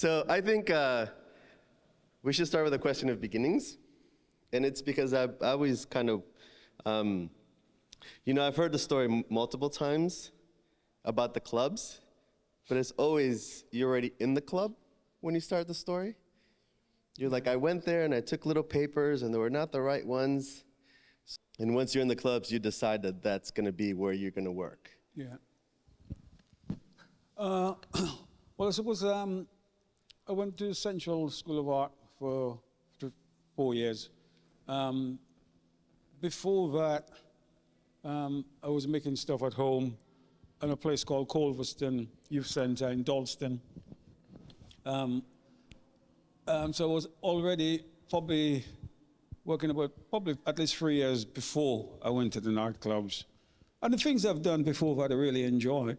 So I think we should start with a question of beginnings. And it's because I always kind of, I've heard the story multiple times about the clubs, but it's always you're already in the club when you start the story. You're like, I went there and I took little papers and they were not the right ones. And once you're in the clubs, you decide that that's going to be where you're going to work. Yeah. Well, I suppose I went to Central School of Art for 4 years. Before that, I was making stuff at home in a place called Culverston Youth Centre in Dalston. So I was already probably working about at least 3 years before I went to the nightclubs. And the things I've done before that I really enjoy,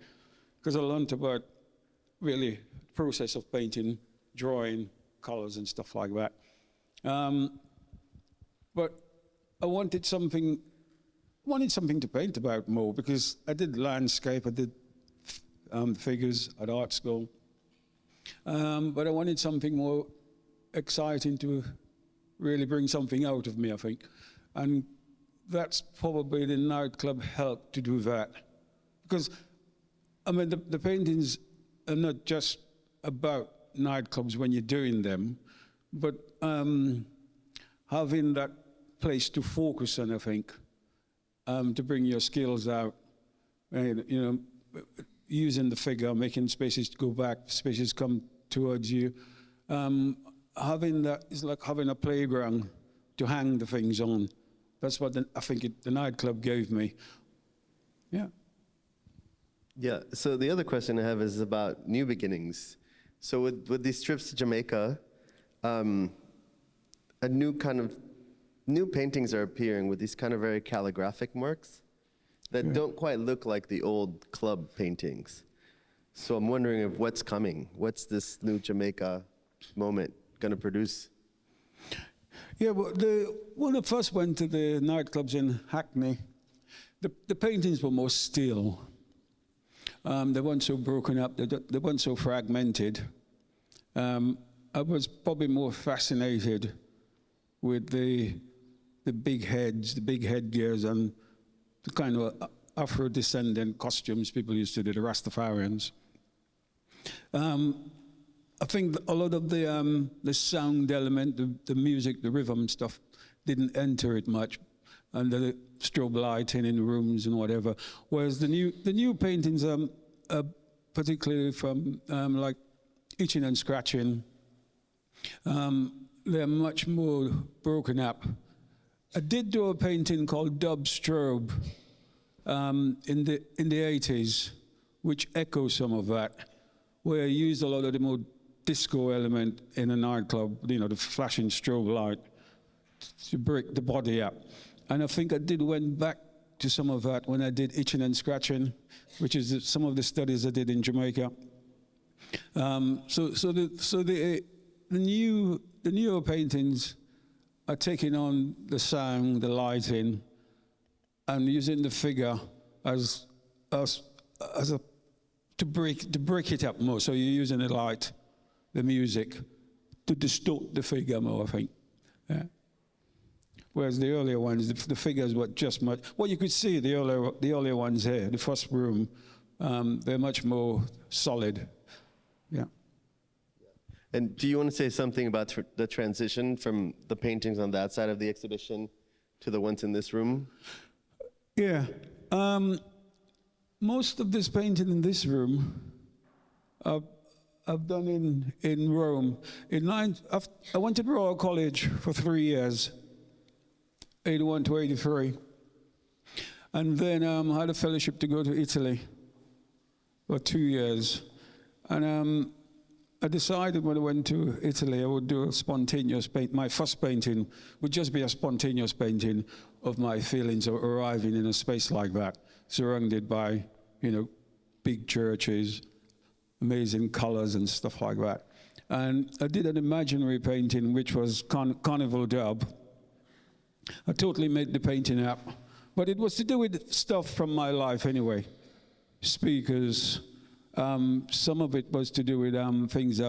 because I learned about really the process of painting, drawing, colors and stuff like that. But I wanted something to paint about more, because I did landscape, I did figures at art school. But I wanted something more exciting to really bring something out of me, I think. And that's probably the nightclub helped to do that. Because, I mean, the paintings are not just about nightclubs when you're doing them, but having that place to focus on, I think, to bring your skills out, and, using the figure, making spaces to go back, spaces come towards you. Having that is like having a playground to hang the things on. That's what I think the nightclub gave me. Yeah. Yeah, so the other question I have is about new beginnings. So with these trips to Jamaica, new paintings are appearing with these kind of very calligraphic marks that don't quite look like the old club paintings. So I'm wondering if what's coming, what's this new Jamaica moment going to produce? Yeah, well, when I first went to the nightclubs in Hackney, the paintings were more still. They weren't so broken up, they weren't so fragmented. I was probably more fascinated with the big heads, the big headgears, and the kind of Afro-descendant costumes people used to do, the Rastafarians. I think a lot of the sound element, the music, the rhythm stuff didn't enter it much, and the strobe lighting in rooms and whatever. Whereas the new paintings, particularly from like Itching and Scratching, they're much more broken up. I did do a painting called Dub Strobe in the 80s, which echoes some of that, where I used a lot of the more disco element in a nightclub, the flashing strobe light to break the body up. And I think I went back to some of that when I did Itching and Scratching, which is some of the studies I did in Jamaica. So the newer paintings are taking on the sound, the lighting, and using the figure as to break it up more. So you're using the light, the music, to distort the figure more, I think. Yeah. Whereas the earlier ones, the figures were just much. Well, you could see the earlier ones here, the first room, they're much more solid. Yeah. And do you want to say something about the transition from the paintings on that side of the exhibition to the ones in this room? Yeah. Most of this painting in this room, I've done in Rome. I went to Royal College for 3 years, 81 to 83. And then I had a fellowship to go to Italy for 2 years. And I decided when I went to Italy, I would do a spontaneous paint. My first painting would just be a spontaneous painting of my feelings of arriving in a space like that, surrounded by, big churches, amazing colors and stuff like that. And I did an imaginary painting, which was Carnival Dub. I totally made the painting up, but it was to do with stuff from my life anyway. Speakers, some of it was to do with things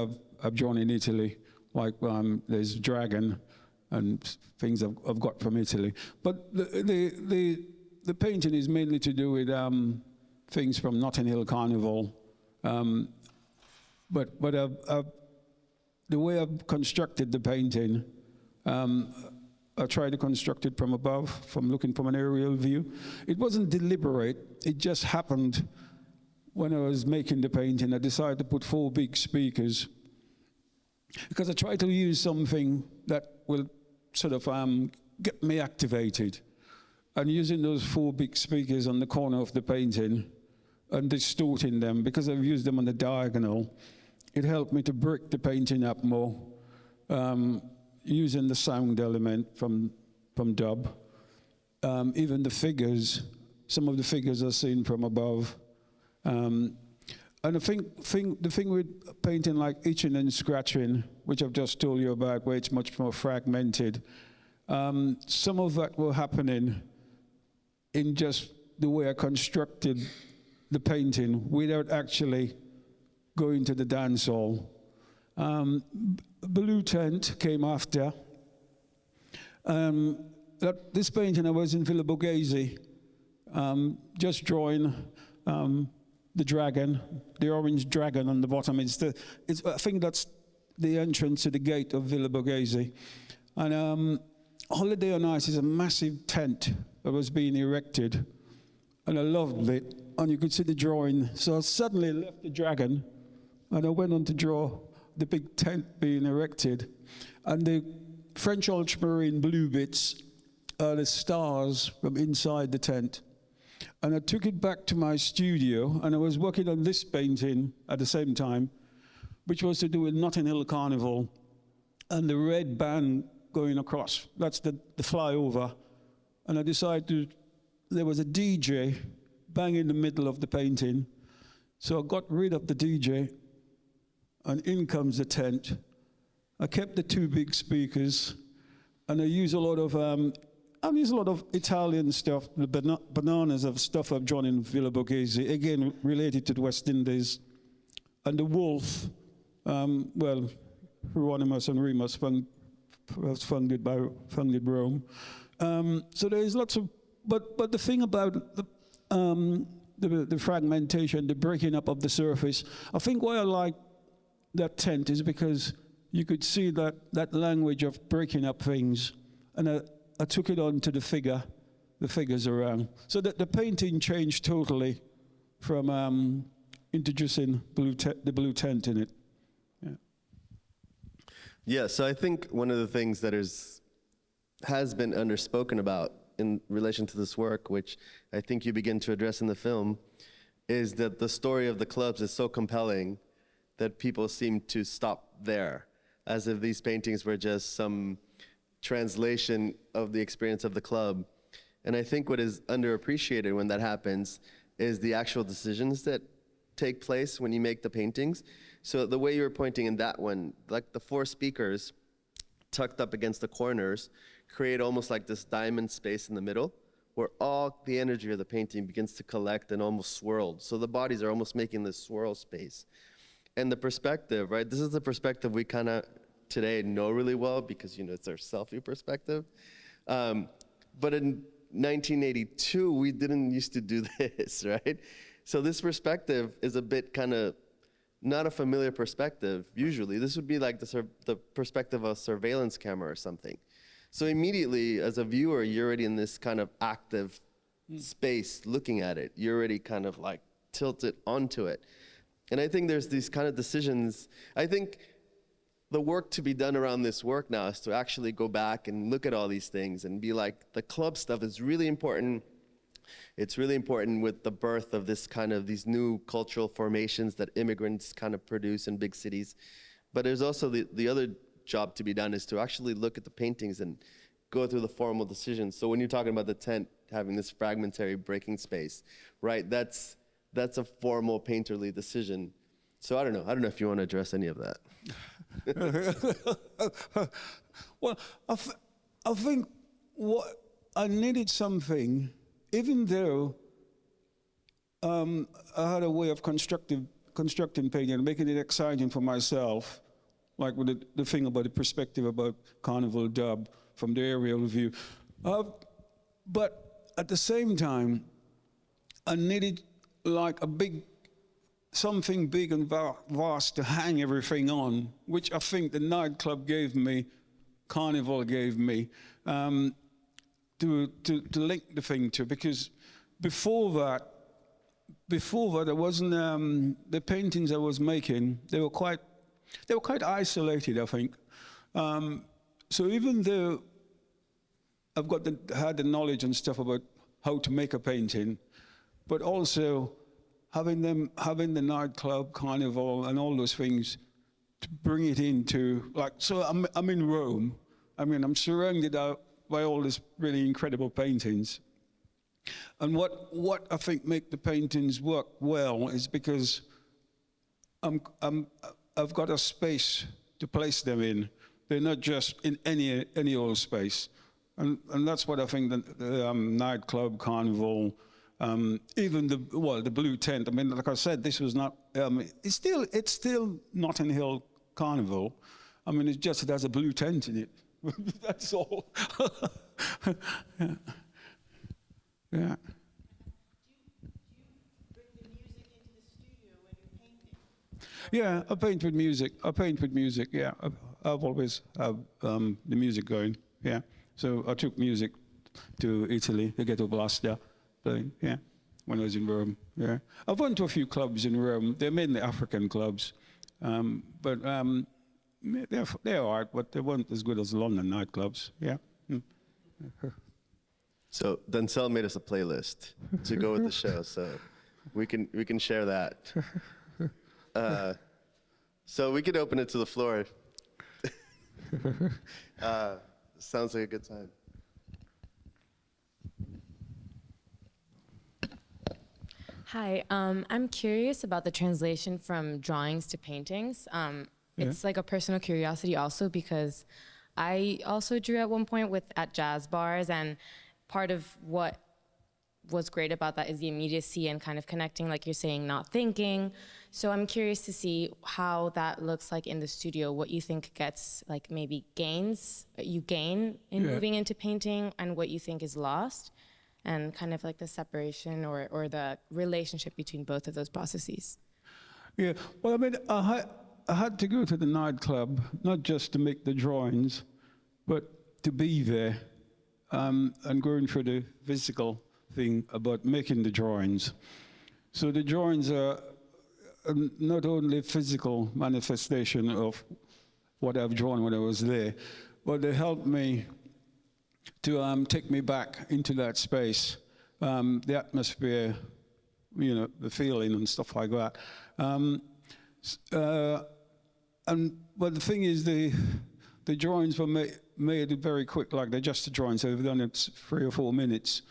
I've drawn in Italy, like there's dragon and things I've got from Italy. But the painting is mainly to do with things from Notting Hill Carnival. But the way I've constructed the painting, I tried to construct it from above, from looking from an aerial view. It wasn't deliberate, it just happened when I was making the painting. I decided to put 4 big speakers because I tried to use something that will sort of get me activated. And using those 4 big speakers on the corner of the painting and distorting them, because I've used them on the diagonal, it helped me to break the painting up more, using the sound element from dub. Even the figures, some of the figures are seen from above. And I think the thing with painting like itching and scratching, which I've just told you about, where it's much more fragmented, some of that were happening in just the way I constructed the painting without actually going to the dance hall. Blue Tent came after. This painting, I was in Villa Borghese, just drawing the dragon, the orange dragon on the bottom. I think that's the entrance to the gate of Villa Borghese. And Holiday on Ice is a massive tent that was being erected, and I loved it. And you could see the drawing. So I suddenly left the dragon, and I went on to draw the big tent being erected. And the French ultramarine blue bits are the stars from inside the tent. And I took it back to my studio, and I was working on this painting at the same time, which was to do with Notting Hill Carnival and the red band going across. That's the flyover. And I decided there was a DJ bang in the middle of the painting. So I got rid of the DJ, and in comes the tent. I kept the 2 big speakers, and I use a lot of Italian stuff, the bananas of stuff I've drawn in Villa Borghese, again related to the West Indies. And the wolf, Hieronymus and Remus was funded Rome. So there's lots of, but the thing about the fragmentation, the breaking up of the surface, I think why I like that tent is because you could see that language of breaking up things, and I took it on to the figures around. So that the painting changed totally from introducing the blue tent in it. Yeah, so I think one of the things that has been underspoken about in relation to this work, which I think you begin to address in the film, is that the story of the clubs is so compelling that people seem to stop there, as if these paintings were just some translation of the experience of the club. And I think what is underappreciated when that happens is the actual decisions that take place when you make the paintings. So the way you were pointing in that one, like the 4 speakers tucked up against the corners create almost like this diamond space in the middle where all the energy of the painting begins to collect and almost swirl. So the bodies are almost making this swirl space. And the perspective, right? This is the perspective we kind of today know really well because, it's our selfie perspective. But in 1982, we didn't used to do this, right? So this perspective is a bit kind of not a familiar perspective, usually. This would be like the perspective of a surveillance camera or something. So immediately, as a viewer, you're already in this kind of active space looking at it. You're already kind of like tilted onto it. And I think there's these kind of decisions. I think the work to be done around this work now is to actually go back and look at all these things and be like, the club stuff is really important. It's really important with the birth of this kind of these new cultural formations that immigrants kind of produce in big cities. But there's also the other job to be done is to actually look at the paintings and go through the formal decisions. So when you're talking about the tent having this fragmentary breaking space, right? That's a formal painterly decision. So I don't know if you want to address any of that. Well, I think what I needed something, even though I had a way of constructing painting and making it exciting for myself, like with the thing about the perspective about Carnival Dub from the aerial view. But at the same time, I needed like something big and vast to hang everything on, which I think the nightclub gave me, Carnival gave me, to link the thing to, because before that, there wasn't the paintings I was making. They were quite isolated, I think. So even though I've had the knowledge and stuff about how to make a painting, but also having the nightclub, Carnival, and all those things to bring it into, like, so I'm in Rome. I mean, I'm surrounded by all these really incredible paintings. And what I think make the paintings work well is because I've got a space to place them in. They're not just in any old space. And that's what I think the nightclub, Carnival, even the blue tent. I mean, like I said, this was not. It's still Notting Hill Carnival. I mean, it just has a blue tent in it. That's all. Yeah. Yeah. Yeah, I paint with music. Yeah, I've always have the music going. Yeah, so I took music to Italy, the Ghetto Blaster, playing. Yeah, when I was in Rome. Yeah, I've went to a few clubs in Rome. They're mainly African clubs, but they're all right, but they weren't as good as London nightclubs. Yeah. So Denzil made us a playlist to go with the show, so we can share that. So we could open it to the floor. Sounds like a good time. Hi, I'm curious about the translation from drawings to paintings. It's like a personal curiosity also, because I also drew at one point at jazz bars, and part of what was great about that is the immediacy and kind of connecting, like you're saying, not thinking. So I'm curious to see how that looks like in the studio, what you think gets, like, maybe you gain in moving into painting, and what you think is lost, and kind of like the separation or the relationship between both of those processes. Yeah, well, I mean, I had to go to the nightclub, not just to make the drawings, but to be there, and going through the physical thing about making the drawings. So the drawings are not only physical manifestation of what I've drawn when I was there, but they help me to take me back into that space, the atmosphere, you know, the feeling and stuff like that. But the thing is, the drawings were made very quick, like they're just a drawing, so they've done it 3 or 4 minutes.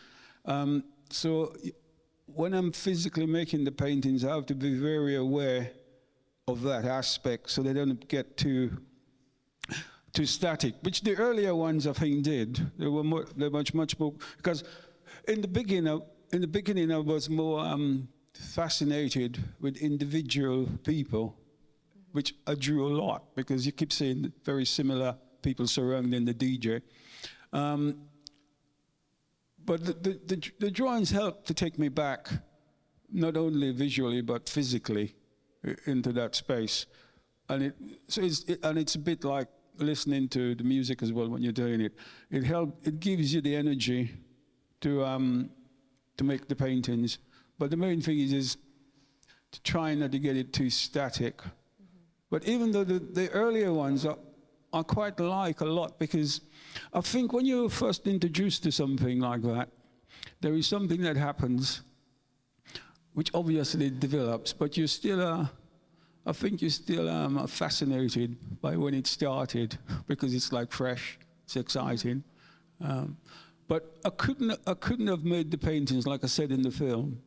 So when I'm physically making the paintings, I have to be very aware of that aspect so they don't get too static, which the earlier ones I think did. They're much more, because in the beginning I was more fascinated with individual people, which I drew a lot, because you keep seeing very similar people surrounding the DJ. But the drawings help to take me back, not only visually but physically, into that space, and it's a bit like listening to the music as well when you're doing it. It gives you the energy to make the paintings. But the main thing is to try not to get it too static. But even though the earlier ones I quite like a lot, because I think when you're first introduced to something like that, there is something that happens, which obviously develops, but you're still, I think you're still fascinated by when it started, because it's like fresh, it's exciting. But I couldn't have made the paintings, like I said in the film,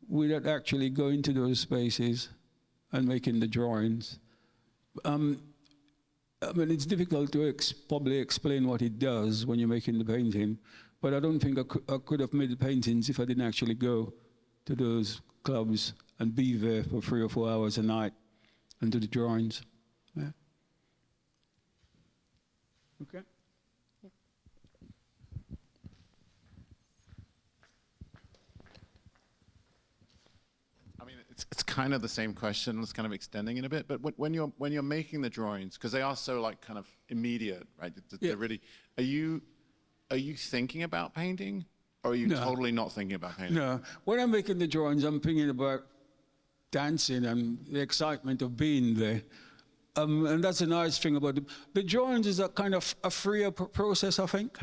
without actually going to those spaces and making the drawings. I mean, it's difficult to probably explain what it does when you're making the painting, but I don't think I could have made the paintings if I didn't actually go to those clubs and be there for 3 or 4 hours a night and do the drawings. Yeah. Okay. I mean, it's kind of the same question. It's kind of extending it a bit. But when you're making the drawings, because they are so like kind of immediate, right? They're really. Are you thinking about painting, or are you totally not thinking about painting? No. When I'm making the drawings, I'm thinking about dancing and the excitement of being there. And that's a nice thing about it. The drawings is a kind of a freer process, I think,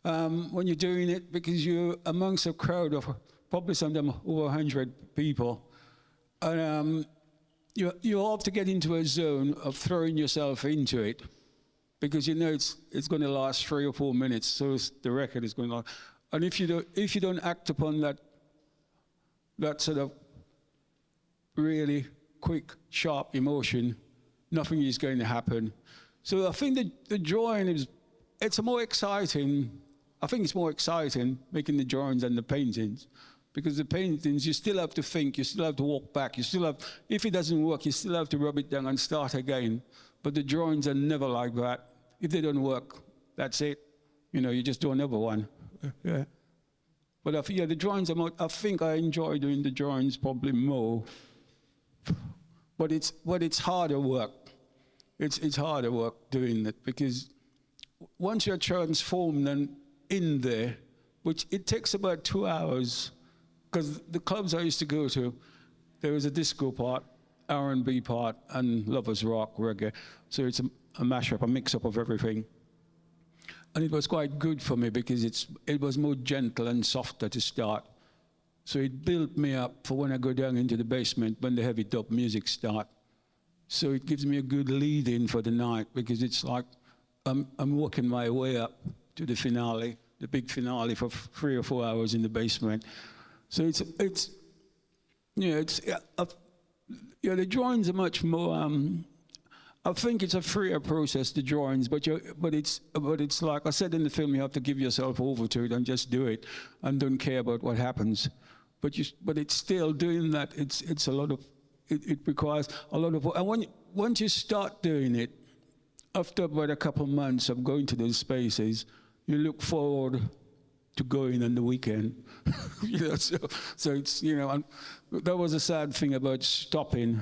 when you're doing it, because you're amongst a crowd of probably some of them over 100 people. And you have to get into a zone of throwing yourself into it, because you know it's going to last 3 or 4 minutes, so the record is going to last. And if you don't act upon that sort of really quick, sharp emotion, nothing is going to happen. So I think the drawing it's more exciting. I think it's more exciting making the drawings than the paintings, because the paintings you still have to think, you still have to walk back, you still have, if it doesn't work, you still have to rub it down and start again. But the drawings are never like that. If they don't work, that's it. You know, you just do another one. Yeah. But the drawings I think I enjoy doing the drawings probably more. But it's harder work. It's harder work doing it, because once you're transformed and in there, which it takes about 2 hours, because the clubs I used to go to, there was a disco part, R&B part, and lovers rock, reggae. So it's a mashup, a mix-up of everything. And it was quite good for me, because it was more gentle and softer to start. So it built me up for when I go down into the basement, when the heavy dub music start. So it gives me a good lead-in for the night, because it's like I'm working my way up to the finale, the big finale for 3 or 4 hours in the basement. So the drawings are much more. I think it's a freer process, the drawings, but it's like I said in the film, you have to give yourself over to it and just do it, and don't care about what happens. But it's still doing that. It's a lot of. It requires a lot of work. And once you start doing it, after about a couple of months of going to those spaces, you look forward to going on the weekend. So it's, and that was a sad thing about stopping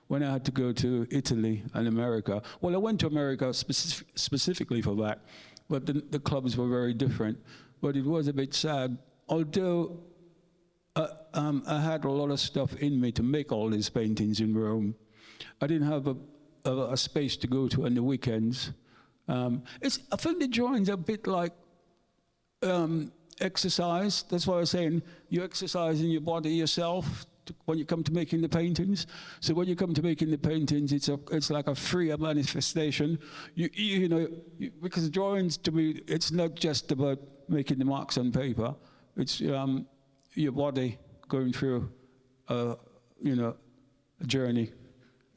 when I had to go to Italy and America. Well, I went to America specifically for that, but the clubs were very different. But it was a bit sad, although I had a lot of stuff in me to make all these paintings in Rome. I didn't have a space to go to on the weekends. I think the drawings are a bit like exercise. That's why I was saying you exercise in your body yourself when you come to making the paintings. So when you come to making the paintings, it's like a freer manifestation. Because drawings, to me, it's not just about making the marks on paper. It's your body going through a journey.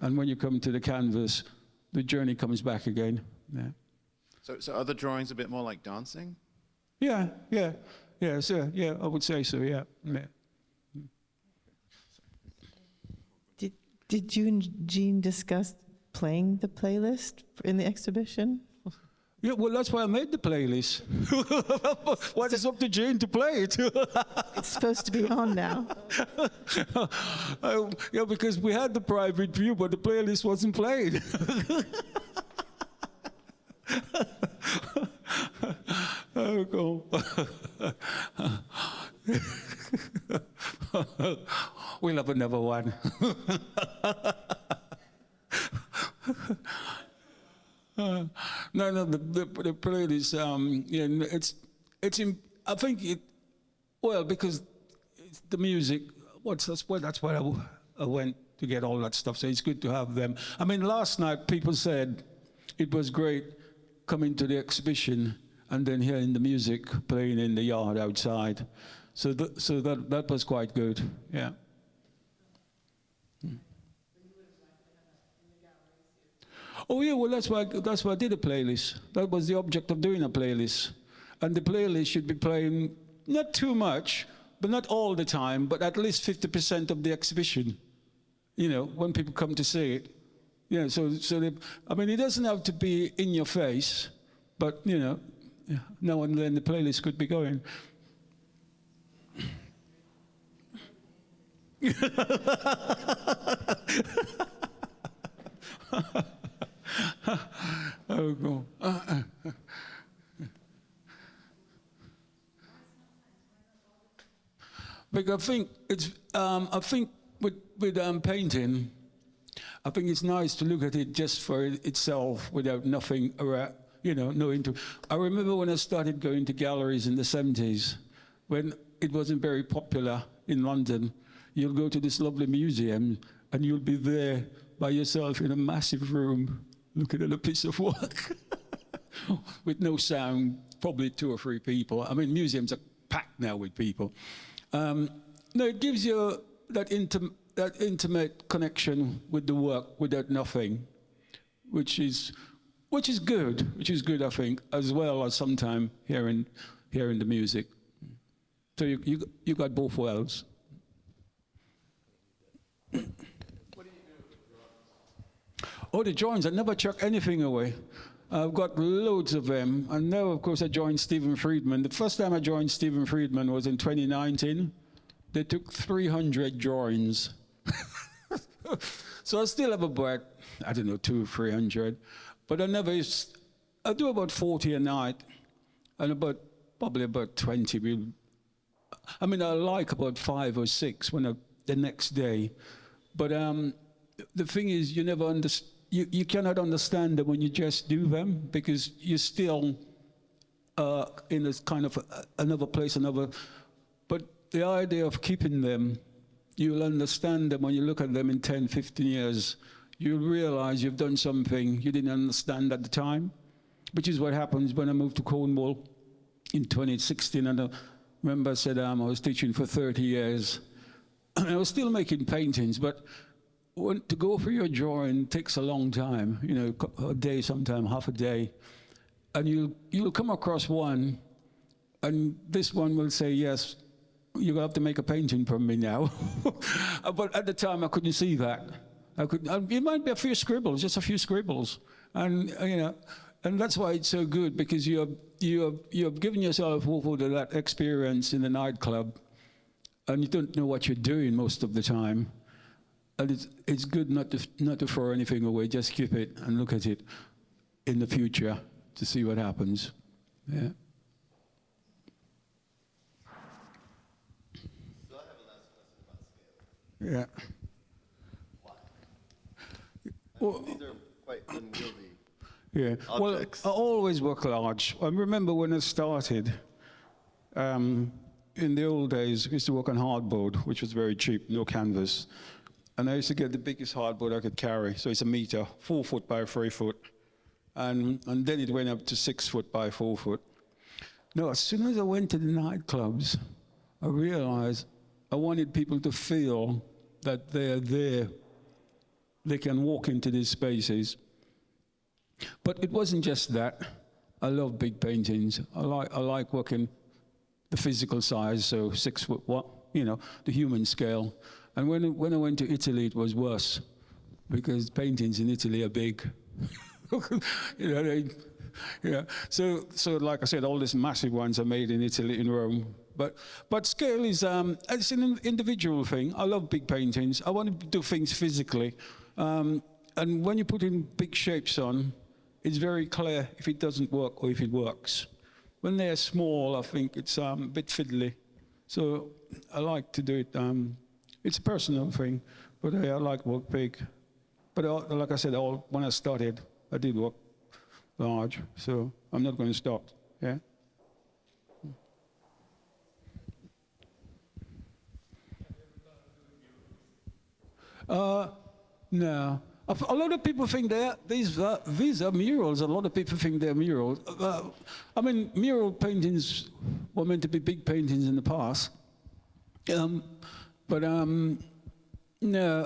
And when you come to the canvas, the journey comes back again. Yeah. So are the drawings a bit more like dancing? Yeah, I would say so, yeah. Did you and Gean discuss playing the playlist in the exhibition? Yeah, well, that's why I made the playlist. What is up to Gean to play it? It's supposed to be on now. Yeah, because we had the private view, but the playlist wasn't played. Oh, cool. We'll have another one. No, the playlist. I think it. Well, because it's the music. That's why I went to get all that stuff. So it's good to have them. I mean, last night people said it was great coming to the exhibition and then hearing the music playing in the yard outside. So that was quite good. Yeah. Oh yeah, well that's why I did a playlist. That was the object of doing a playlist. And the playlist should be playing not too much, but not all the time, but at least 50% of the exhibition. When people come to see it. Yeah, so it doesn't have to be in your face, But, you know, now and then the playlist could be going. Oh, God. Because I think with painting, I think it's nice to look at it just for itself without nothing around, you know, no into. I remember when I started going to galleries in the 70s, when it wasn't very popular in London. You'll go to this lovely museum and you'll be there by yourself in a massive room looking at a piece of work with no sound, probably 2 or 3 people. I mean, museums are packed now with people. No, it gives you that intimate connection with the work without nothing, which is good, I think, as well as sometimes hearing the music. So you got both worlds. What do you do with the drawings? Oh, the drawings, I never chuck anything away. I've got loads of them. And now, of course, I joined Stephen Friedman. The first time I joined Stephen Friedman was in 2019. They took 300 drawings. So I still have about, I don't know, 200 or 300. But I do about 40 a night, and probably about 20. I mean, I like about 5 or 6 the next day. But the thing is, you cannot understand them when you just do them, because you're still in a kind of another place, But the idea of keeping them, you'll understand them when you look at them in 10, 15 years. You'll realize you've done something you didn't understand at the time, which is what happens when I moved to Cornwall in 2016. And I remember I said I was teaching for 30 years. And I was still making paintings, but to go for your drawing takes a long time, you know, a day, sometime half a day. And you'll come across one, and this one will say, yes, you're going to have to make a painting from me now. But at the time, I couldn't see that. It might be a few scribbles, just a few scribbles. And, you know, and that's why it's so good, because you have given yourself over to that experience in the nightclub, and you don't know what you're doing most of the time. And it's good not to throw anything away, just keep it and look at it in the future to see what happens. Yeah. So I have a last question about scale. Yeah. Why? Well, These are quite unwieldy. Yeah. Objects. Well, I always work large. I remember when I started, in the old days, I used to work on hardboard, which was very cheap, no canvas. And I used to get the biggest hardboard I could carry. So it's a meter, 4 foot by 3 foot. And then it went up to 6 foot by 4 foot. Now, as soon as I went to the nightclubs, I realized I wanted people to feel that they're there. They can walk into these spaces. But it wasn't just that. I love big paintings. I like working the physical size, so 6 foot, you know, the human scale. And when I went to Italy, it was worse, because paintings in Italy are big. You know, so like I said, all these massive ones are made in Italy, in Rome. But scale is it's an individual thing. I love big paintings. I want to do things physically, and when you put in big shapes on, it's very clear if it doesn't work or if it works. When they're small, I think it's a bit fiddly. So I like to do it. It's a personal thing, but I like work big. But like I said, when I started, I did work large, so I'm not going to stop. Yeah. No. A lot of people think these are murals. A lot of people think they're murals. I mean, mural paintings were meant to be big paintings in the past. But no,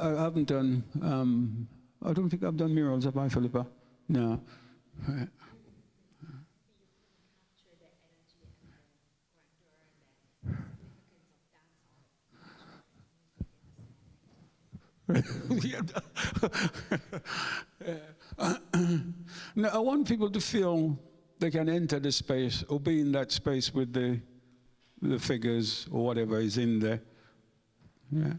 I haven't done. I don't think I've done murals, have I, Philippa? No. No, I want people to feel they can enter the space or be in that space with the figures or whatever is in there. Yeah.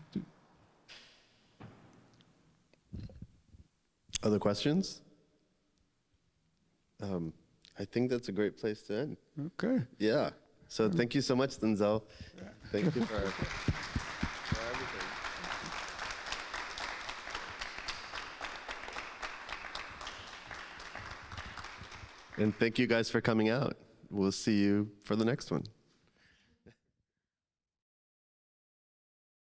Other questions? I think that's a great place to end. Okay. Yeah. So thank you so much, Denzil. Thank you for everything. And thank you guys for coming out. We'll see you for the next one.